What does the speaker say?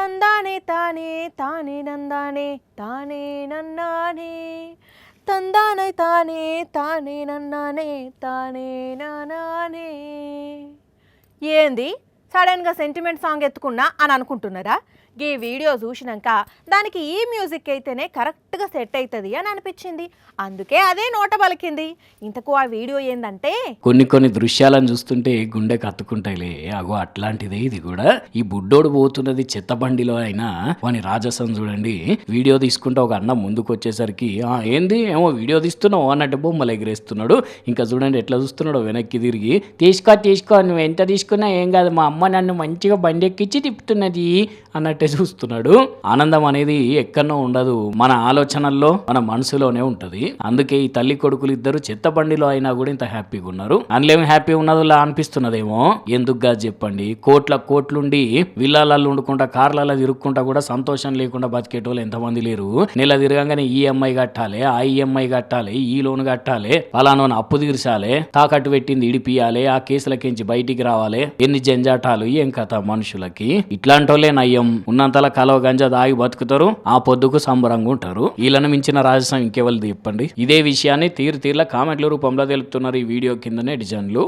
తందానే తానే తానే నందానే తానే నన్నానే తందానే తానే తానే నన్నానే తానే నానానే. ఏంది సడన్గా సెంటిమెంట్ సాంగ్ ఎత్తుకున్నా అని అనుకుంటున్నారా? ఈ వీడియో చూసినాక దానికి ఈ మ్యూజిక్ అయితేనే కరెక్ట్గా సెట్ అవుతుంది అని అనిపించింది, అందుకే అదే నోట పలికింది. ఇంతకు ఆ వీడియో ఏందంటే కొన్ని దృశ్యాలను చూస్తుంటే గుండె కత్తుకుంటాయిలే. అగో అట్లాంటిదే ఇది కూడా. ఈ బుడ్డోడు పోతున్నది చెత్త బండిలో అయినా వాని రాజసం చూడండి. వీడియో తీసుకుంటే ఒక అన్న ముందుకు వచ్చేసరికి ఏంది ఏమో వీడియో తీస్తున్నావు అన్నట్టు బొమ్మలు ఎగిరేస్తున్నాడు. ఇంకా చూడండి ఎట్లా చూస్తున్నాడు, వెనక్కి తిరిగి తీసుకో నువ్వు ఎంత తీసుకున్నా ఏం కాదు, మా అమ్మ నన్ను మంచిగా బండి ఎక్కించి తిప్పుతున్నది అన్నట్టే చూస్తున్నాడు. ఆనందం అనేది ఎక్కడనో ఉండదు, మన ఆలోచనల్లో మన మనసులోనే ఉంటది. అందుకే ఈ తల్లి కొడుకులు ఇద్దరు చెత్త బండిలో అయినా కూడా ఇంత హ్యాపీగా ఉన్నారు. అందులో హ్యాపీ ఉన్నదిలా అనిపిస్తున్నదేమో. ఎందుకుగా చెప్పండి, కోట్లుండి విల్లాలలో ఉండుకుంటా కార్లలో తిరుక్కుంటా కూడా సంతోషం లేకుండా బతికేటోళ్ళు ఎంతమంది లేరు. నెల తిరగంగానే ఈఎంఐ కట్టాలి, ఆ ఈఎంఐ కట్టాలి, ఈ లోన్ కట్టాలి, పలానా అప్పు తీర్చాలి, తాకట్టు పెట్టింది ఇడిపియాలి, ఆ కేసులకించి బయటికి రావాలి, ఎన్ని జంజాటాలు ఏం కథ మనుషులకి. ఇట్లాంటి వాళ్ళే నయ్యం ఉన్నంతలా కలవ గంజా దాగి బతుకుతారు, ఆ పొద్దుకు సంబరంగా ఉంటారు. వీళ్ళని మించిన రాజసం ఇంకెవరు చెప్పండి. ఇదే విషయాన్ని తీరులా కామెంట్ల రూపంలో తెలుపుతున్నారు ఈ వీడియో కిందనే డిజైన్లు.